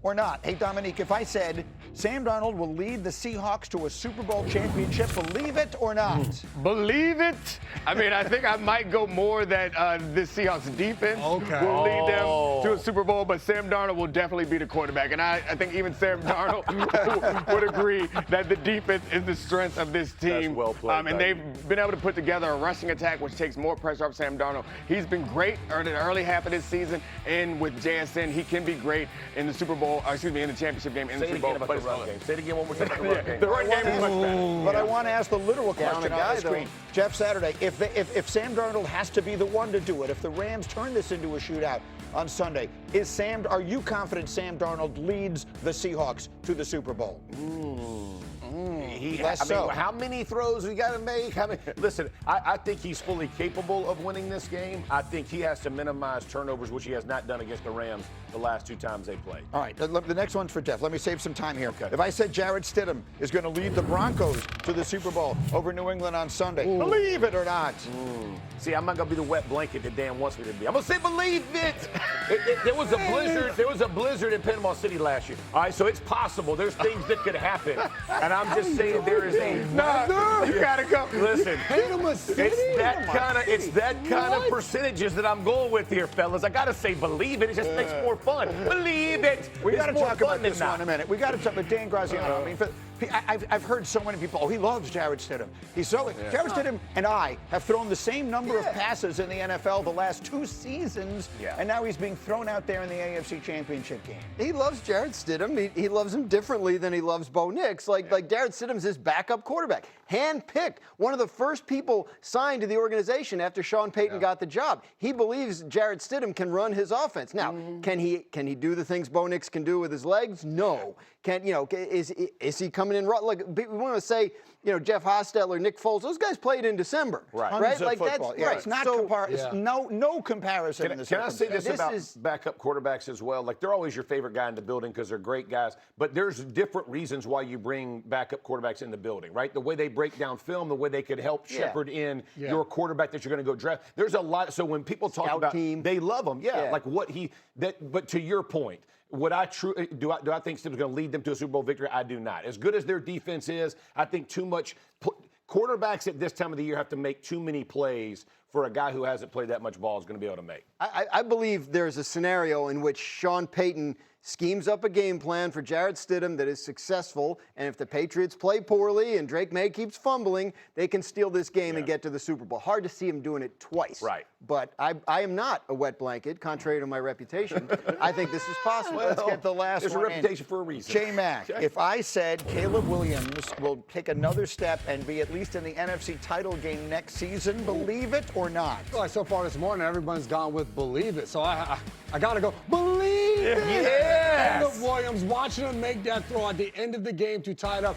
or not? Hey, Dominique, if I said Sam Darnold will lead the Seahawks to a Super Bowl championship, believe it or not? Believe it? I mean, I think I might go more that the Seahawks defense will lead them to a Super Bowl, but Sam Darnold will definitely be the quarterback. And I think even Sam Darnold would agree that the defense is the strength of this team. That's well played, and they've been able to put together a rushing attack, which takes more pressure off Sam Darnold. He's been great in the early half of this season, and with JSN, he can be great in the Super Bowl, in the championship game, in the Super Bowl. Say it again one more time about the run game. The run game is much better. But I want to ask the literal question on the screen. Jeff Saturday, if Sam Darnold has to be the one to do it, if the Rams turn this into a shootout on Sunday, are you confident Sam Darnold leads the Seahawks to the Super Bowl? How many throws we got to make? Listen, I think he's fully capable of winning this game. I think he has to minimize turnovers, which he has not done against the Rams the last 2 times they played. All right, the next one's for Jeff. Let me save some time here. Okay. If I said Jarrett Stidham is going to lead the Broncos to the Super Bowl over New England on Sunday, believe it or not? See, I'm not going to be the wet blanket that Dan wants me to be. I'm going to say believe it. There was a blizzard. There was a blizzard in Panama City last year. All right, so it's possible. There's things that could happen, and I'm just saying there is a. You gotta go. Listen, it's that kind of percentages that I'm going with here, fellas. I gotta say believe it. It just makes more fun. Believe it. We got to talk about this one in a minute. We got to talk about Dan Graziano. I've heard so many people, he loves Jarrett Stidham. Jarrett Stidham and I have thrown the same number of passes in the NFL the last 2 seasons, and now he's being thrown out there in the AFC Championship game. He loves Jarrett Stidham. He loves him differently than he loves Bo Nix. Like Jarrett Stidham's his backup quarterback. Hand-picked. One of the first people signed to the organization after Sean Payton got the job. He believes Jarrett Stidham can run his offense. Now, can he do the things Bo Nix can do with his legs? No. Is he coming in raw? Like we want to say, Jeff Hostetler, Nick Foles, those guys played in December, right? Like football. That's right. It's not no comparison. Can I say this about backup quarterbacks as well? Like they're always your favorite guy in the building because they're great guys, but there's different reasons why you bring backup quarterbacks in the building, right? The way they break down film, the way they could help shepherd in your quarterback that you're going to go draft. There's a lot. So when people talk about team, they love him, like what But to your point. Do I think Stidham's going to lead them to a Super Bowl victory? I do not. As good as their defense is, I think too much quarterbacks at this time of the year have to make too many plays for a guy who hasn't played that much ball is going to be able to make. I believe there's a scenario in which Sean Payton schemes up a game plan for Jarrett Stidham that is successful, and if the Patriots play poorly and Drake May keeps fumbling, they can steal this game and get to the Super Bowl. Hard to see him doing it twice. Right. But I am not a wet blanket, contrary to my reputation. I think this is possible. Let's get the last one. There's a reputation for a reason. J-Mac, if I said Caleb Williams will take another step and be at least in the NFC title game next season, believe it or not? Well, so far this morning, everyone's gone with believe it. So I got to go, believe it. Yes. Caleb Williams, watching him make that throw at the end of the game to tie it up,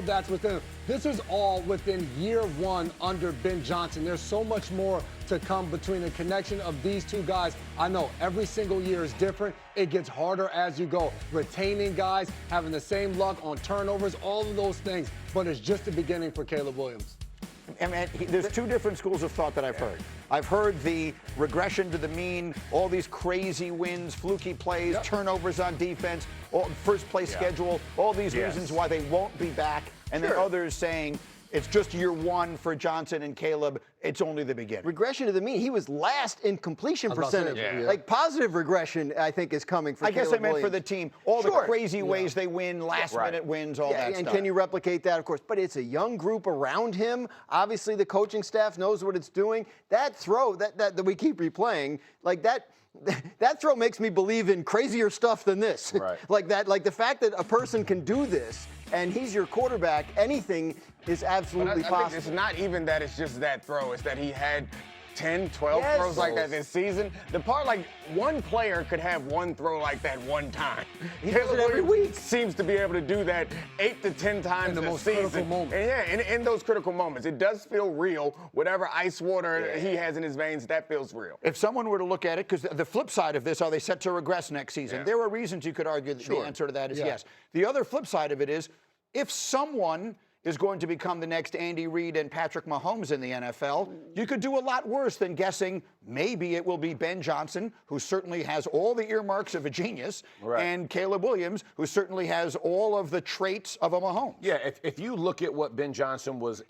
that's within him. This is all within year 1 under Ben Johnson. There's so much more to come between the connection of these 2 guys. I know every single year is different. It gets harder as you go. Retaining guys, having the same luck on turnovers, all of those things. But it's just the beginning for Caleb Williams. There's 2 different schools of thought that I've heard. I've heard the regression to the mean, all these crazy wins, fluky plays, turnovers on defense, first place schedule, all these reasons why they won't be back. And then others saying it's just year 1 for Johnson and Caleb. It's only the beginning. Regression to the mean. He was last in completion percentage. Like positive regression, I think, is coming for Caleb Williams. I guess I meant Williams. for the team. All the crazy ways they win, last-minute wins, all that and stuff. Can you replicate that? Of course. But it's a young group around him. Obviously, the coaching staff knows what it's doing. That throw that we keep replaying, like that throw makes me believe in crazier stuff than this. Right. Like the fact that a person can do this and he's your quarterback, anything is absolutely possible. I think it's not even that it's just that throw. It's that he had 10, 12 throws like that this season. The part, like, one player could have one throw like that one time. He does it every week. Seems to be able to do that 8 to 10 times in the most season. critical moments. And in those critical moments, it does feel real. Whatever ice water he has in his veins, that feels real. If someone were to look at it, because the flip side of this, are they set to regress next season? There are reasons you could argue that the answer to that is yes. The other flip side of it is, if someone is going to become the next Andy Reid and Patrick Mahomes in the NFL, you could do a lot worse than guessing maybe it will be Ben Johnson, who certainly has all the earmarks of a genius, and Caleb Williams, who certainly has all of the traits of a Mahomes. Yeah, if you look at what Ben Johnson was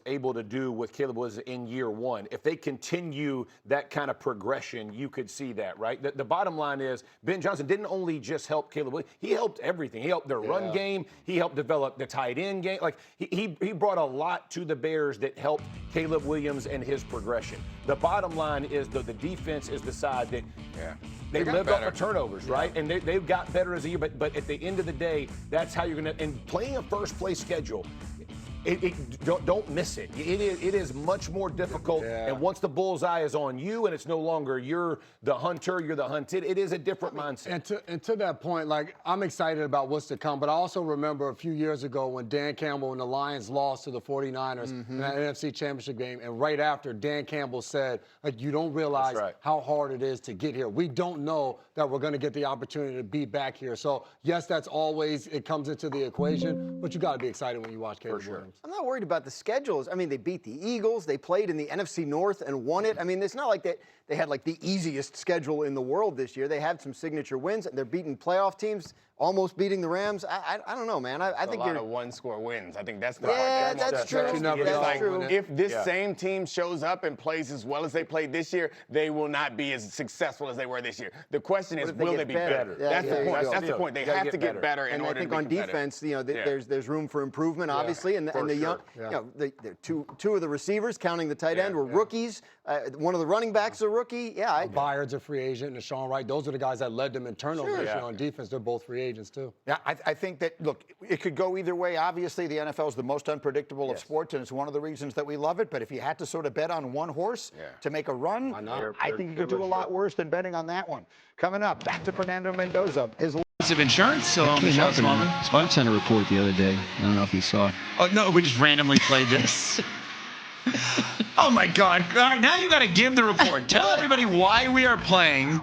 able to do with Caleb Williams in year one, if they continue that kind of progression, you could see that, right? The bottom line is Ben Johnson didn't only just help Caleb Williams, he helped everything. He helped their run game, he helped develop the tight end game. Like he brought a lot to the Bears that helped Caleb Williams and his progression. The bottom line is the defense is the side that they lived off of turnovers, right? And they've got better as a year, but at the end of the day, that's how you're going to, and playing a first place schedule, don't miss it. It is much more difficult, and once the bullseye is on you and it's no longer you're the hunter, you're the hunted, it is a different mindset. And to that point, like, I'm excited about what's to come, but I also remember a few years ago when Dan Campbell and the Lions lost to the 49ers in that NFC Championship game, and right after, Dan Campbell said, like, you don't realize how hard it is to get here. We don't know that we're going to get the opportunity to be back here. So, yes, that's always, it comes into the equation, but you got to be excited when you watch Caleb Williams. I'm not worried about the schedules. I mean, they beat the Eagles. They played in the NFC North and won it. I mean, it's not like they had like the easiest schedule in the world this year. They had some signature wins. They're beating playoff teams, almost beating the Rams. I don't know, man. I think a lot of one-score wins. I think that's the part. That's true. That's true. If this same team shows up and plays as well as they played this year, they will not be as successful as they were this year. The question is, will they be better? That's the point. That's the point. They have to get better in order to be competitive. And I think on defense, you know, there's room for improvement, obviously. And the young, you know, the two of the receivers, counting the tight end, were rookies. One of the running backs is a rookie. Byard's a free agent, and Deshaun Wright. Those are the guys that led them in turnovers this year on defense. They're both free agents too. Yeah, I think that, look, it could go either way. Obviously, the NFL is the most unpredictable of sports, and it's one of the reasons that we love it. But if you had to sort of bet on one horse to make a run, I think you could do a lot worse than betting on that one. Coming up, back to Fernando Mendoza. His of insurance, so Michelle Spike sent a report the other day. I don't know if you saw it. Oh, no, we just randomly played this. Oh, my God. All right, now you got to give the report. Tell everybody why we are playing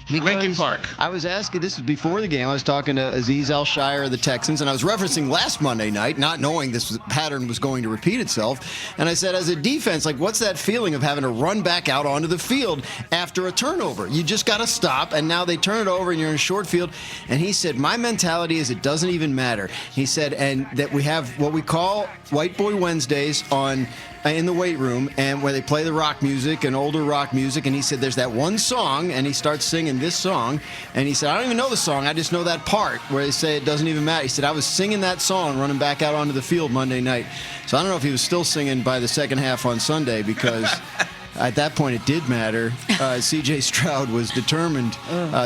Lincoln Park. I was asking, this was before the game, I was talking to Azeez Al-Shire of the Texans, and I was referencing last Monday night, not knowing this pattern was going to repeat itself. And I said, as a defense, like, what's that feeling of having to run back out onto the field after a turnover? You just got to stop, and now they turn it over, and you're in a short field. And he said, my mentality is it doesn't even matter. He said, and that we have what we call White Boy Wednesdays in the weight room, and where they play the rock music and older rock music, and he said there's that one song, and he starts singing this song, and he said, I don't even know the song, I just know that part where they say it doesn't even matter. He said, I was singing that song running back out onto the field Monday night. So I don't know if he was still singing by the second half on Sunday, because at that point it did matter. C.J. Stroud was determined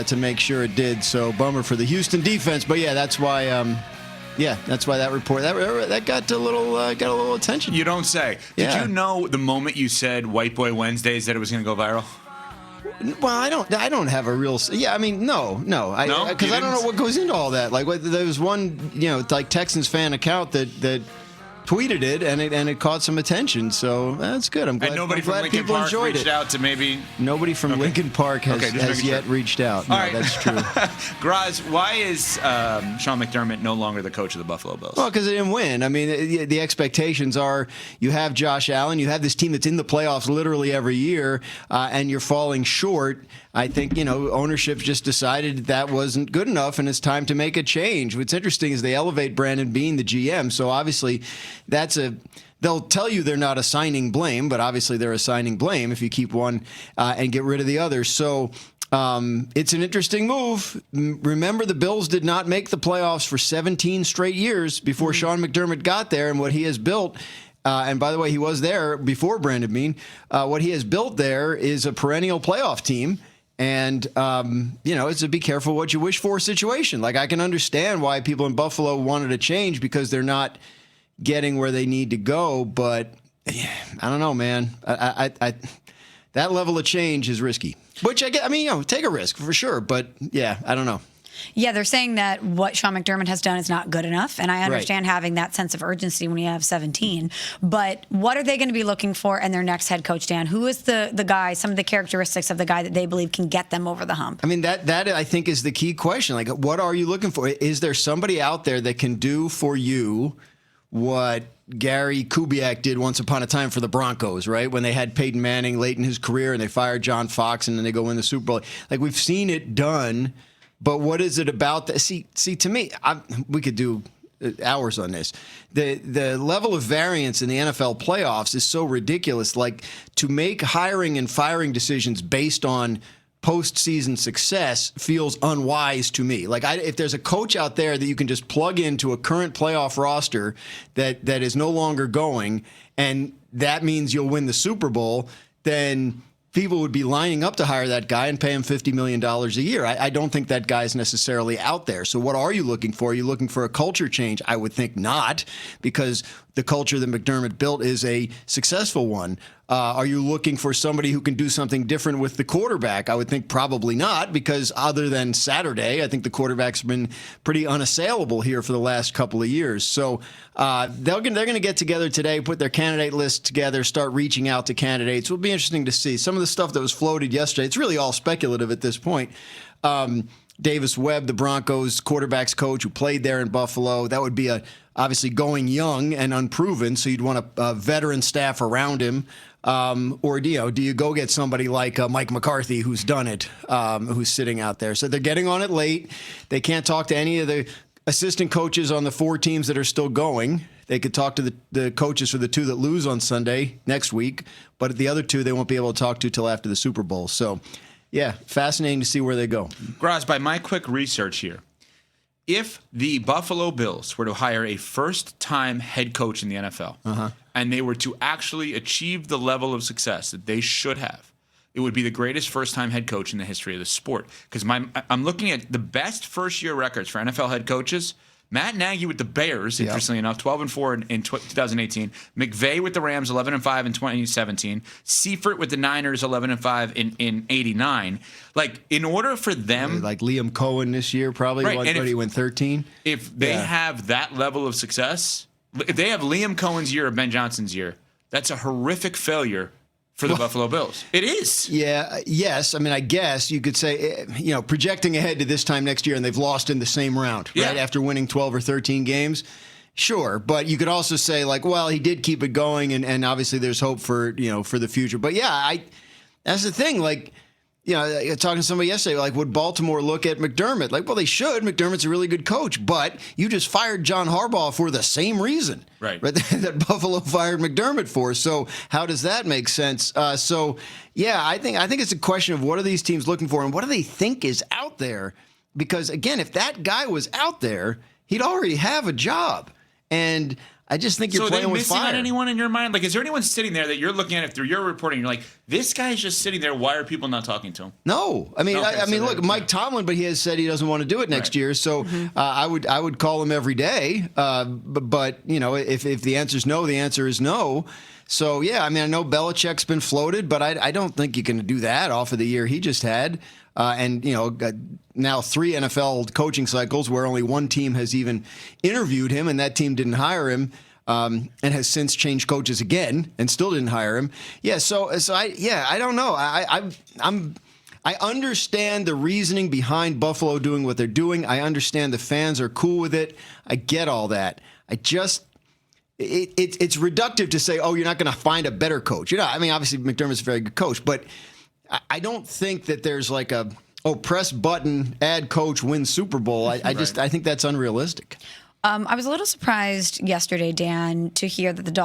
to make sure it did, so bummer for the Houston defense, but yeah, that's why that's why that report that got a little attention. You don't say. Did you know the moment you said White Boy Wednesdays that it was going to go viral? Well, I don't have a real. Yeah, I mean, no, because I don't know what goes into all that. Like, there was one, like Texans fan account that tweeted it, and it caught some attention. So that's good. I'm glad. And nobody from Lincoln people Park enjoyed reached out to maybe. Nobody from Lincoln Park has yet reached out. No, that's true. Graz, why is Sean McDermott no longer the coach of the Buffalo Bills? Well, because they didn't win. I mean, the expectations are you have Josh Allen, you have this team that's in the playoffs literally every year, and you're falling short. I think, ownership just decided that wasn't good enough, and it's time to make a change. What's interesting is they elevate Brandon Beane, the GM, so obviously they'll tell you they're not assigning blame, but obviously they're assigning blame if you keep one and get rid of the other. So it's an interesting move. Remember, the Bills did not make the playoffs for 17 straight years before Sean McDermott got there, and what he has built and by the way, he was there before Brandon Beane. What he has built there is a perennial playoff team. And, it's a be careful what you wish for situation. Like, I can understand why people in Buffalo wanted to change because they're not getting where they need to go. But I don't know, man. I that level of change is risky. Which take a risk for sure. But, yeah, I don't know. Yeah, they're saying that what Sean McDermott has done is not good enough, and I understand having that sense of urgency when you have 17. But what are they going to be looking for in their next head coach, Dan? Who is the guy, some of the characteristics of the guy that they believe can get them over the hump? I mean, that I think is the key question. Like, what are you looking for? Is there somebody out there that can do for you what Gary Kubiak did once upon a time for the Broncos, right? When they had Peyton Manning late in his career and they fired John Fox and then they go win the Super Bowl. Like, we've seen it done, but what is it about that? See, to me, we could do hours on this. The level of variance in the NFL playoffs is so ridiculous. Like, to make hiring and firing decisions based on postseason success feels unwise to me. Like, if there's a coach out there that you can just plug into a current playoff roster that is no longer going, and that means you'll win the Super Bowl, then people would be lining up to hire that guy and pay him $50 million a year. I don't think that guy's necessarily out there. So what are you looking for? Are you looking for a culture change? I would think not, because the culture that McDermott built is a successful one. Are you looking for somebody who can do something different with the quarterback? I would think probably not, because other than Saturday, I think the quarterback's been pretty unassailable here for the last couple of years. So they're going to get together today, put their candidate list together, start reaching out to candidates. It'll be interesting to see. Some of the stuff that was floated yesterday, it's really all speculative at this point. Davis Webb, the Broncos quarterbacks coach who played there in Buffalo, that would be obviously going young and unproven, so you'd want a veteran staff around him. Or do you go get somebody like Mike McCarthy, who's done it, who's sitting out there? So they're getting on it late. They can't talk to any of the assistant coaches on the 4 teams that are still going. They could talk to the coaches for the 2 that lose on Sunday next week, but the other 2 they won't be able to talk to till after the Super Bowl. So, yeah, fascinating to see where they go. Graz, by my quick research here, if the Buffalo Bills were to hire a first-time head coach in the NFL, and they were to actually achieve the level of success that they should have, it would be the greatest first-time head coach in the history of the sport. Because I'm looking at the best first-year records for NFL head coaches. Matt Nagy with the Bears, interestingly enough, 12-4 in 2018. McVay with the Rams, 11-5 in 2017. Seifert with the Niners, 11-5 in 89. Like, in order for them, like Liam Cohen this year, probably. Right, What he went 13. If they have that level of success, if they have Liam Cohen's year or Ben Johnson's year, that's a horrific failure for the Buffalo Bills. It is. Yeah, yes. I mean, I guess you could say, projecting ahead to this time next year and they've lost in the same round, right, after winning 12 or 13 games. Sure, but you could also say, like, well, he did keep it going, and obviously there's hope for the future. But yeah, that's the thing. Like, talking to somebody yesterday, like, would Baltimore look at McDermott? Like, well, they should. McDermott's a really good coach, but you just fired John Harbaugh for the same reason, right? That Buffalo fired McDermott for. So how does that make sense? I think it's a question of what are these teams looking for and what do they think is out there? Because again, if that guy was out there, he'd already have a job, and I just think you're playing with fire. So are they missing on anyone in your mind? Like, is there anyone sitting there that you're looking at it through your reporting? You're like, this guy's just sitting there. Why are people not talking to him? No, I mean, look, Mike Tomlin, but he has said he doesn't want to do it next year. So I would call him every day. But if the answer is no, the answer is no. So yeah, I mean, I know Belichick's been floated, but I don't think you can do that off of the year he just had. Now 3 NFL coaching cycles where only 1 team has even interviewed him, and that team didn't hire him, and has since changed coaches again and still didn't hire him. Yeah, so I don't know. I understand the reasoning behind Buffalo doing what they're doing. I understand the fans are cool with it. I get all that. It's reductive to say, oh, you're not going to find a better coach. I mean, obviously McDermott's a very good coach, but I don't think that there's like press button, add coach, win Super Bowl. I think that's unrealistic. I was a little surprised yesterday, Dan, to hear that the Dolphins